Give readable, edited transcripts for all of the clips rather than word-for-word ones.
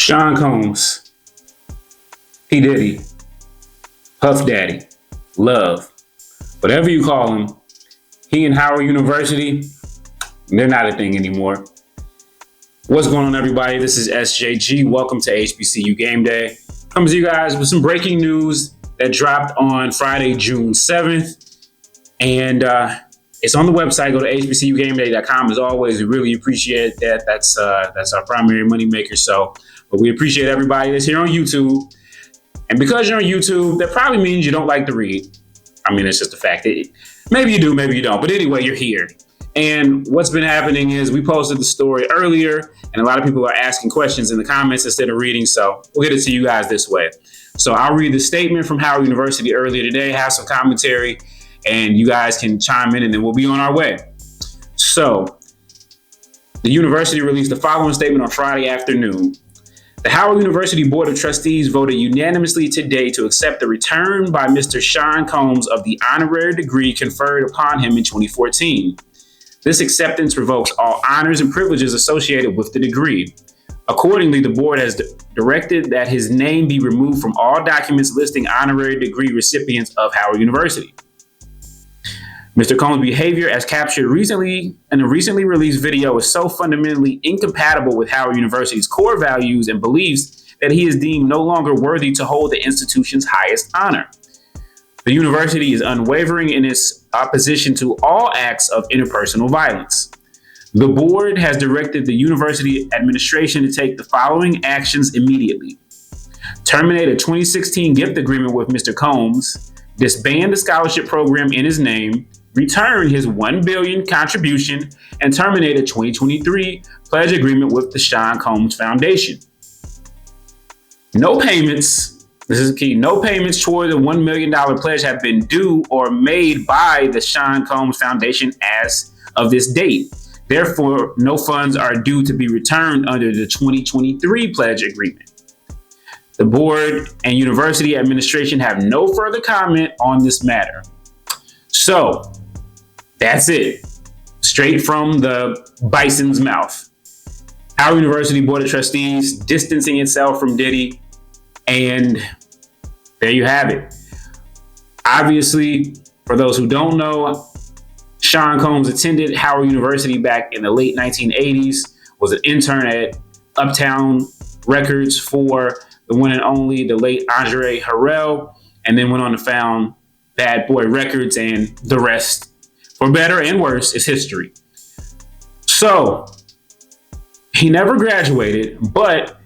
Sean Combs, P. Diddy, Puff Daddy, Love, whatever you call him, he and Howard University, they're not a thing anymore. What's going on, everybody? This is SJG. Welcome to HBCU Game Day. Comes to you guys with some breaking news that dropped on Friday, June 7th. And it's on the website. Go to HBCUGameday.com. As always, we really appreciate that. That's our primary moneymaker. But we appreciate everybody that's here on YouTube. And because you're on YouTube, that probably means you don't like to read. I mean, it's just a fact. Maybe you do, maybe you don't. But anyway, you're here. And what's been happening is we posted the story earlier, and a lot of people are asking questions in the comments instead of reading. So we'll get it to you guys this way. So I'll read the statement from Howard University earlier today, have some commentary, and you guys can chime in, and then we'll be on our way. So the university released the following statement on Friday afternoon. The Howard University Board of Trustees voted unanimously today to accept the return by Mr. Sean Combs of the honorary degree conferred upon him in 2014. This acceptance revokes all honors and privileges associated with the degree. Accordingly, the board has directed that his name be removed from all documents listing honorary degree recipients of Howard University. Mr. Combs' behavior, as captured recently in a recently released video, is so fundamentally incompatible with Howard University's core values and beliefs that he is deemed no longer worthy to hold the institution's highest honor. The university is unwavering in its opposition to all acts of interpersonal violence. The board has directed the university administration to take the following actions immediately: terminate a 2016 gift agreement with Mr. Combs, disband the scholarship program in his name, return his $1 billion contribution, and terminate a 2023 pledge agreement with the Sean Combs Foundation. No payments. This is key. No payments toward the $1 million pledge have been due or made by the Sean Combs Foundation as of this date. Therefore, no funds are due to be returned under the 2023 pledge agreement. The board and university administration have no further comment on this matter. So that's it. Straight from the bison's mouth. Our University Board of Trustees distancing itself from Diddy, and there you have it. Obviously, for those who don't know, Sean Combs attended Howard University back in the late 1980s, was an intern at Uptown Records for the one and only, the late Andre Harrell, and then went on to found Bad Boy Records, and the rest, for better and worse, is history. So he never graduated, but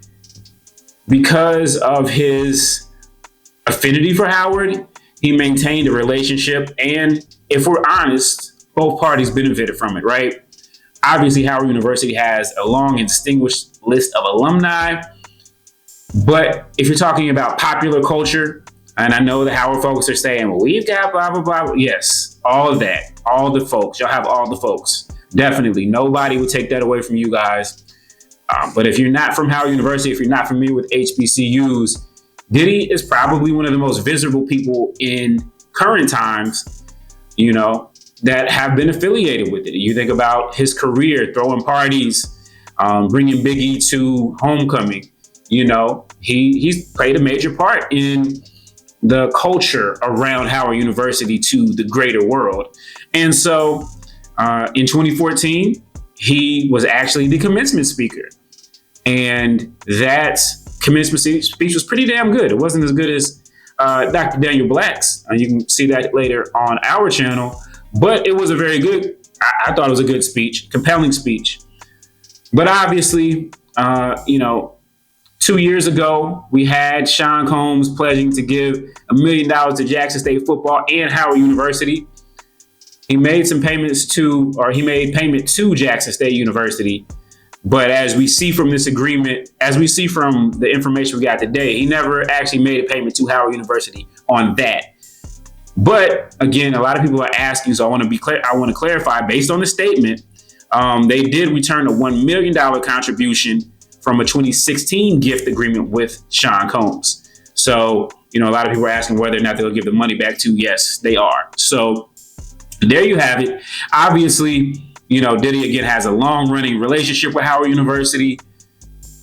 because of his affinity for Howard, he maintained a relationship, and if we're honest, both parties benefited from it, right? Obviously, Howard University has a long and distinguished list of alumni, but if you're talking about popular culture, and I know the Howard folks are saying, well, we've got blah, blah, blah. Yes, all of that, all the folks, y'all have all the folks. Definitely, nobody would take that away from you guys. But if you're not from Howard University, if you're not familiar with HBCUs, Diddy is probably one of the most visible people in current times, that have been affiliated with it. You think about his career, throwing parties, bringing Biggie to homecoming. He's played a major part in the culture around Howard University to the greater world. And so in 2014, he was actually the commencement speaker. And that commencement speech was pretty damn good. It wasn't as good as Dr. Daniel Black's. You can see that later on our channel. But it was a very good, I thought it was a good speech, compelling speech. But obviously, 2 years ago, we had Sean Combs pledging to give $1 million to Jackson State football and Howard University. He made payment to Jackson State University. But as we see from this agreement, as we see from the information we got today, he never actually made a payment to Howard University on that. But again, a lot of people are asking, so I want to clarify based on the statement, they did return a $1 million contribution from a 2016 gift agreement with Sean Combs. So, a lot of people are asking whether or not they'll give the money back to. Yes, they are. So there you have it. Obviously, Diddy again has a long running relationship with Howard University.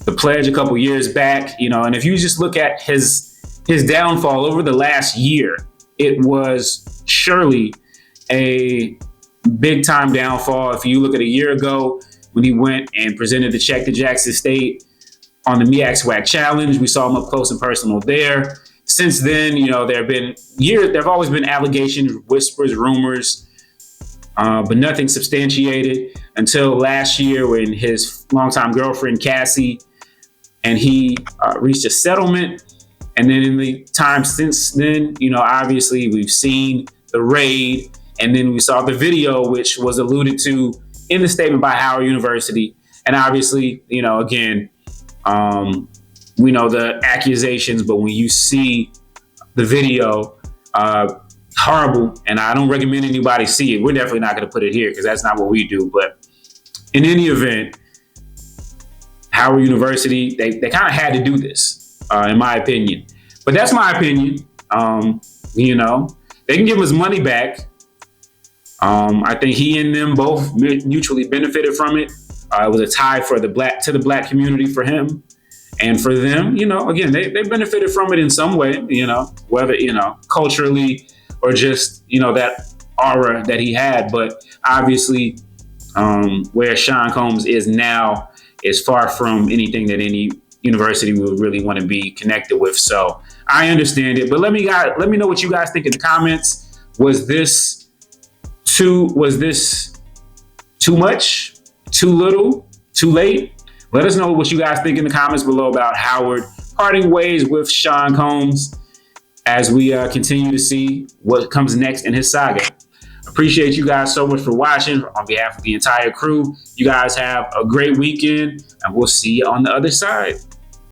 the pledge a couple years back, and if you just look at his downfall over the last year, it was surely a big time downfall. If you look at a year ago when he went and presented the check to Jackson State on the SWAC challenge, we saw him up close and personal there. Since then, there have always been allegations, whispers, rumors, but nothing substantiated until last year when his longtime girlfriend, Cassie, and he reached a settlement. And then in the time since then, obviously we've seen the raid, and then we saw the video, which was alluded to in the statement by Howard University. And obviously, again, we know the accusations, but when you see the video, horrible. And I don't recommend anybody see it. We're definitely not going to put it here because that's not what we do. But in any event, Howard University, they kind of had to do this, in my opinion. But that's my opinion. They can give him his money back. I think he and them both mutually benefited from it. It was a tie to the black community for him. And for them, again, they benefited from it in some way, whether, culturally or just, that aura that he had. But obviously, where Sean Combs is now is far from anything that any university would really want to be connected with. So I understand it. But let me know what you guys think in the comments. Was this too much? Too little? Too late? Let us know what you guys think in the comments below about Howard parting ways with Sean Combs as we continue to see what comes next in his saga. Appreciate you guys so much for watching. On behalf of the entire crew, you guys have a great weekend, and we'll see you on the other side.